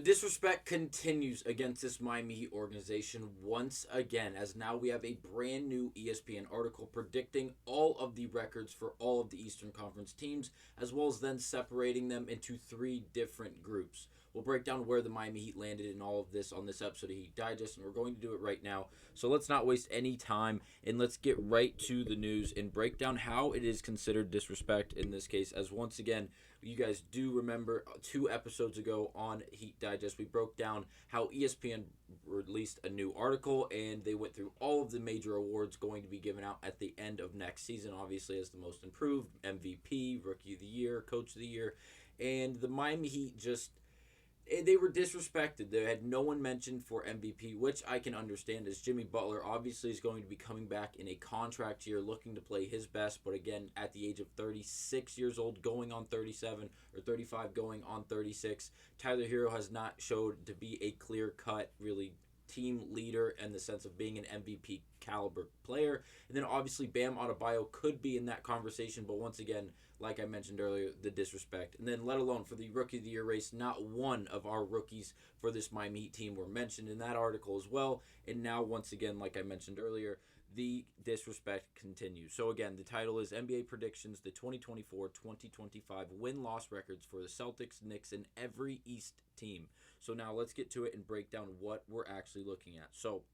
Disrespect continues against this Miami Heat organization once again, as now we have a brand new ESPN article predicting all of the records for all of the Eastern Conference teams, as well as then separating them into three different groups. We'll break down where the Miami Heat landed in all of this on this episode of Heat Digest, and we're going to do it right now. So let's not waste any time, and let's get right to the news and break down how it is considered disrespect in this case, as once again, you guys do remember 2 episodes ago on Heat Digest, we broke down how ESPN released a new article and they went through all of the major awards going to be given out at the end of next season, obviously as the most improved, MVP, Rookie of the Year, Coach of the Year, and the Miami Heat just they were disrespected. They had no one mentioned for MVP, which I can understand, as Jimmy Butler obviously is going to be coming back in a contract year, looking to play his best, but again, at the age of 36 years old, going on 37, or 35 going on 36. Tyler Hero has not showed to be a clear-cut, really team leader in the sense of being an MVP caliber player. And then obviously Bam Adebayo could be in that conversation, but once again, like I mentioned earlier, the disrespect. And then let alone for the Rookie of the Year race, not one of our rookies for this Miami Heat team were mentioned in that article as well. And now once again, like I mentioned earlier, the disrespect continues. So again, the title is NBA Predictions, the 2024-2025 win-loss records for the Celtics, Knicks, and every East team. So now let's get to it and break down what we're actually looking at. So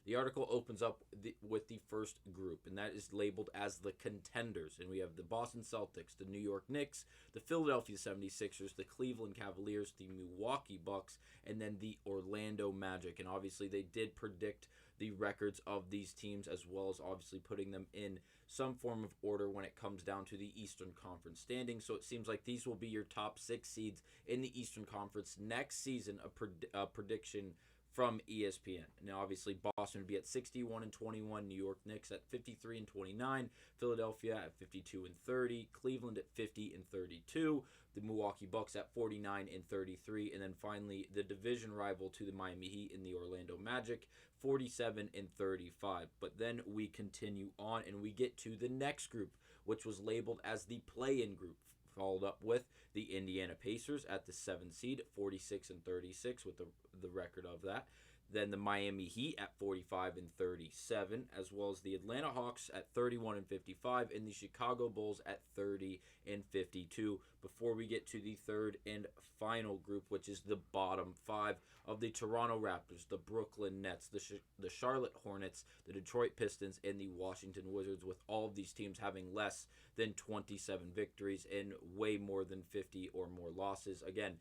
the article opens up with the first group, and that is labeled as the contenders. And we have the Boston Celtics, the New York Knicks, the Philadelphia 76ers, the Cleveland Cavaliers, the Milwaukee Bucks, and then the Orlando Magic. And obviously they did predict the records of these teams, as well as obviously putting them in some form of order when it comes down to the Eastern Conference standings. So it seems like these will be your top 6 seeds in the Eastern Conference next season, a prediction from ESPN. Now, obviously, Boston would be at 61-21, New York Knicks at 53-29, Philadelphia at 52-30, Cleveland at 50-32, the Milwaukee Bucks at 49-33, and then finally the division rival to the Miami Heat in the Orlando Magic, 47-35. But then we continue on and we get to the next group, which was labeled as the play-in group, followed up with the Indiana Pacers at the 7th seed, 46-36 with the record of that. Then the Miami Heat at 45-37, as well as the Atlanta Hawks at 31-55, and the Chicago Bulls at 30-52. Before we get to the third and final group, which is the bottom 5 of the Toronto Raptors, the Brooklyn Nets, the Charlotte Hornets, the Detroit Pistons, and the Washington Wizards, with all of these teams having less than 27 victories and way more than 50 or more losses. Again,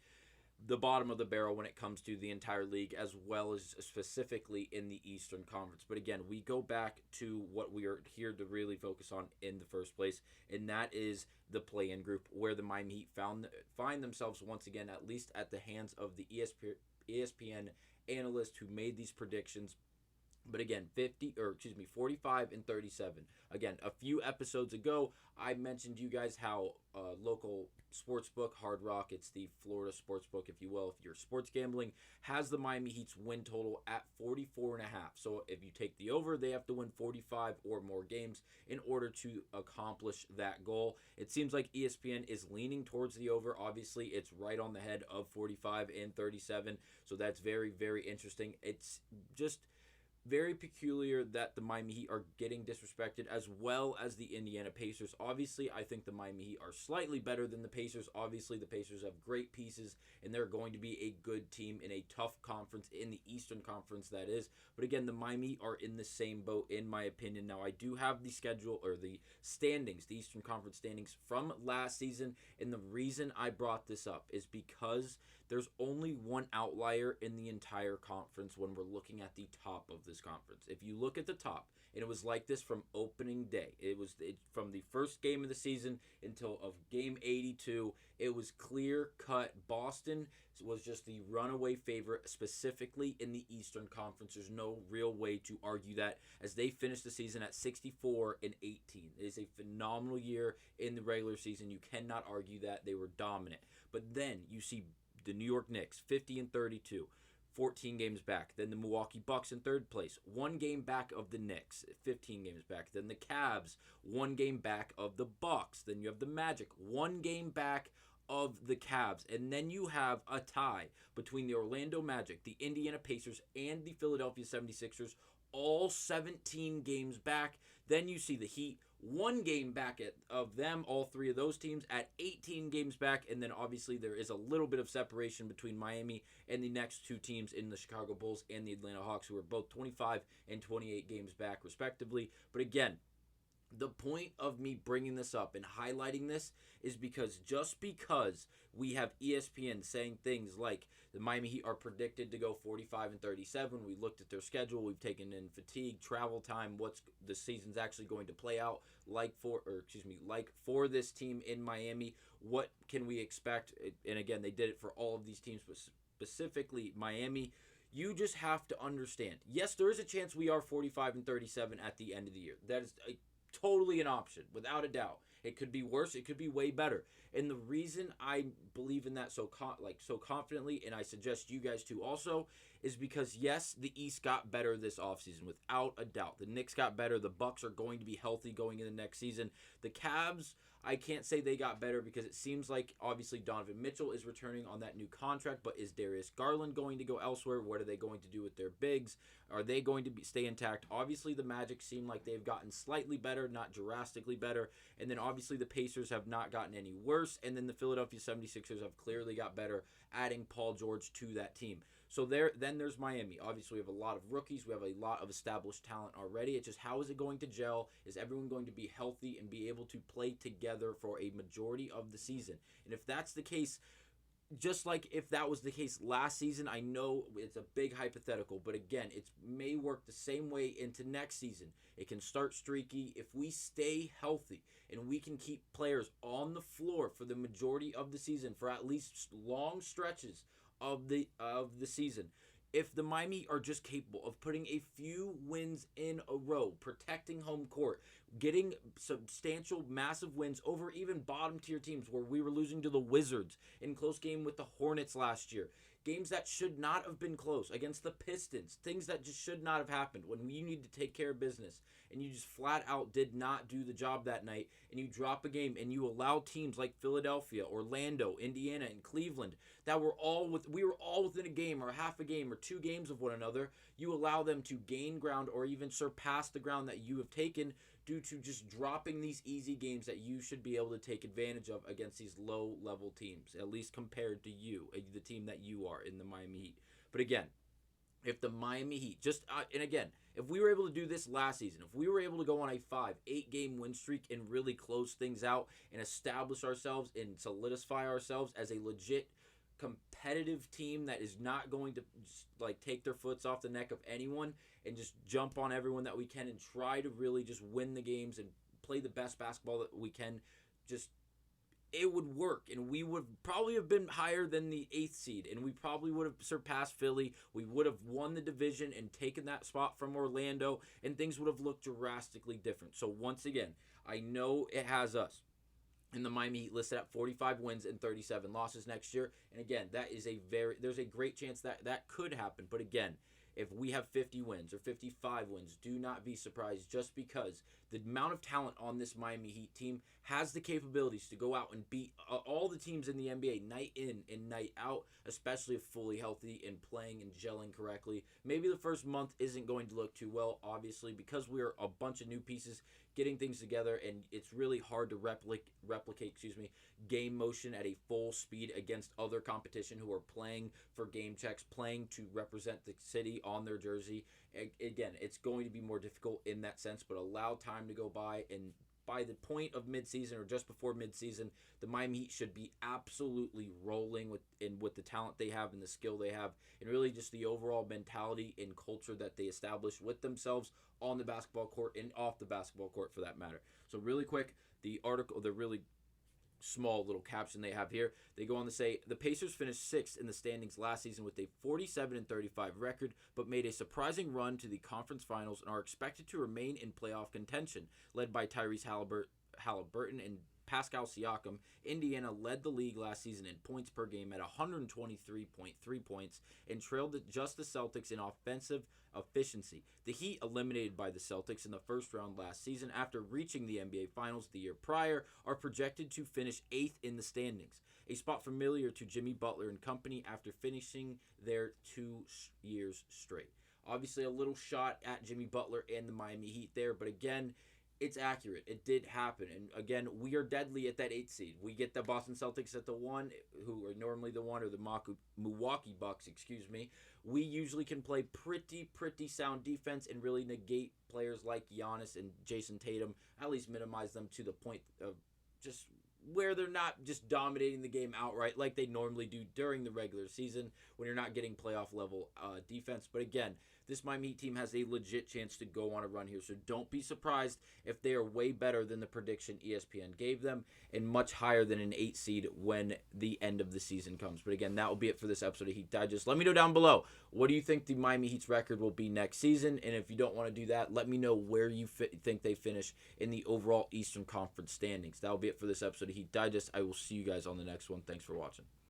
the bottom of the barrel when it comes to the entire league, as well as specifically in the Eastern Conference. But again, we go back to what we are here to really focus on in the first place, and that is the play-in group, where the Miami Heat find themselves once again, at least at the hands of the ESPN analyst who made these predictions. But again, 45-37. Again, a few episodes ago, I mentioned to you guys how local sportsbook, Hard Rock, it's the Florida sportsbook, if you will, if you're sports gambling, has the Miami Heat's win total at 44.5. So if you take the over, they have to win 45 or more games in order to accomplish that goal. It seems like ESPN is leaning towards the over. Obviously, it's right on the head of 45-37. So that's very, very interesting. It's just very peculiar that the Miami Heat are getting disrespected, as well as the Indiana Pacers. Obviously, I think the Miami Heat are slightly better than the Pacers. Obviously, the Pacers have great pieces, and they're going to be a good team in a tough conference, in the Eastern Conference, that is. But again, the Miami Heat are in the same boat, in my opinion. Now, I do have the schedule, or the standings, the Eastern Conference standings from last season, and the reason I brought this up is because there's only one outlier in the entire conference when we're looking at the top of this conference. If you look at the top, and it was like this from opening day, from the first game of the season until of game 82, it was clear cut. Boston was just the runaway favorite, specifically in the Eastern Conference. There's no real way to argue that, as they finished the season at 64-18. It is a phenomenal year in the regular season. You cannot argue that. They were dominant. But then you see the New York Knicks, 50-32, 14 games back. Then the Milwaukee Bucks in third place, 1 game back of the Knicks, 15 games back. Then the Cavs, 1 game back of the Bucks. Then you have the Magic, 1 game back of the Cavs. And then you have a tie between the Orlando Magic, the Indiana Pacers, and the Philadelphia 76ers, all 17 games back. Then you see the Heat 1 game back of them, all three of those teams, at 18 games back. And then obviously there is a little bit of separation between Miami and the next two teams in the Chicago Bulls and the Atlanta Hawks, who are both 25 and 28 games back, respectively. But again, the point of me bringing this up and highlighting this is because just because we have ESPN saying things like the Miami Heat are predicted to go 45 and 37, we looked at their schedule, we've taken in fatigue, travel time, what's the season's actually going to play out like for this team in Miami, what can we expect? And again, they did it for all of these teams, but specifically Miami. You just have to understand, yes, there is a chance we are 45 and 37 at the end of the year. That is totally an option, without a doubt. It could be worse. It could be way better. And the reason I believe in that so confidently, and I suggest you guys to also, is because, yes, the East got better this offseason, without a doubt. The Knicks got better. The Bucks are going to be healthy going into the next season. The Cavs, I can't say they got better because it seems like, obviously, Donovan Mitchell is returning on that new contract, but is Darius Garland going to go elsewhere? What are they going to do with their bigs? Are they going to stay intact? Obviously, the Magic seem like they've gotten slightly better, not drastically better. And then, obviously, the Pacers have not gotten any worse. And then the Philadelphia 76ers have clearly got better, adding Paul George to that team. So then there's Miami. Obviously, we have a lot of rookies. We have a lot of established talent already. It's just, how is it going to gel? Is everyone going to be healthy and be able to play together for a majority of the season? And if that's the case, just like if that was the case last season, I know it's a big hypothetical, but again, it may work the same way into next season. It can start streaky. If we stay healthy and we can keep players on the floor for the majority of the season, for at least long stretches of the season, if the Miami are just capable of putting a few wins in a row, protecting home court, getting substantial, massive wins over even bottom tier teams, where we were losing to the Wizards in close game with the Hornets last year, games that should not have been close, against the Pistons, things that just should not have happened when you need to take care of business, and you just flat out did not do the job that night, and you drop a game and you allow teams like Philadelphia, Orlando, Indiana, and Cleveland that we were all within a game or half a game or 2 games of one another, you allow them to gain ground or even surpass the ground that you have taken due to just dropping these easy games that you should be able to take advantage of against these low-level teams, at least compared to you, the team that you are in the Miami Heat. But again, if the Miami Heat and again, if we were able to do this last season, if we were able to go on a 5-8 game win streak and really close things out and establish ourselves and solidify ourselves as a legit competitive team that is not going to just, take their foots off the neck of anyone and just jump on everyone that we can and try to really just win the games and play the best basketball that we can, it would work, and we would probably have been higher than the 8th seed, and we probably would have surpassed Philly. We would have won the division and taken that spot from Orlando, and things would have looked drastically different. So once again, I know it has us in the Miami Heat listed at 45 wins and 37 losses next year. And again, there's a great chance that could happen. But again, if we have 50 wins or 55 wins, do not be surprised, just because the amount of talent on this Miami Heat team has the capabilities to go out and beat all the teams in the NBA night in and night out, especially if fully healthy and playing and gelling correctly. Maybe the first month isn't going to look too well, obviously, because we're a bunch of new pieces getting things together, and it's really hard to replicate game motion at a full speed against other competition who are playing for game checks, playing to represent the city on their jersey. Again, it's going to be more difficult in that sense, but allow time to go by, and by the point of midseason or just before midseason, the Miami Heat should be absolutely rolling with the talent they have and the skill they have, and really just the overall mentality and culture that they establish with themselves on the basketball court and off the basketball court for that matter. So really quick, the really small little caption they have here, they go on to say, the Pacers finished 6th in the standings last season with a 47-35 record, but made a surprising run to the conference finals and are expected to remain in playoff contention, led by Tyrese Halliburton and Pascal Siakam, Indiana led the league last season in points per game at 123.3 points and trailed just the Celtics in offensive efficiency. The Heat, eliminated by the Celtics in the first round last season after reaching the NBA Finals the year prior, are projected to finish 8th in the standings, a spot familiar to Jimmy Butler and company after finishing there 2 years straight. Obviously, a little shot at Jimmy Butler and the Miami Heat there, but again, it's accurate. It did happen. And again, we are deadly at that 8th seed. We get the Boston Celtics at the 1, who are normally the 1, or the Milwaukee Bucks, excuse me. We usually can play pretty sound defense and really negate players like Giannis and Jason Tatum, at least minimize them to the point of just where they're not just dominating the game outright like they normally do during the regular season when you're not getting playoff level defense. But again, this Miami Heat team has a legit chance to go on a run here, so don't be surprised if they are way better than the prediction ESPN gave them and much higher than an 8 seed when the end of the season comes. But again, that will be it for this episode of Heat Digest. Let me know down below, what do you think the Miami Heat's record will be next season? And if you don't want to do that, let me know where you think they finish in the overall Eastern Conference standings. That will be it for this episode of Heat Digest. I will see you guys on the next one. Thanks for watching.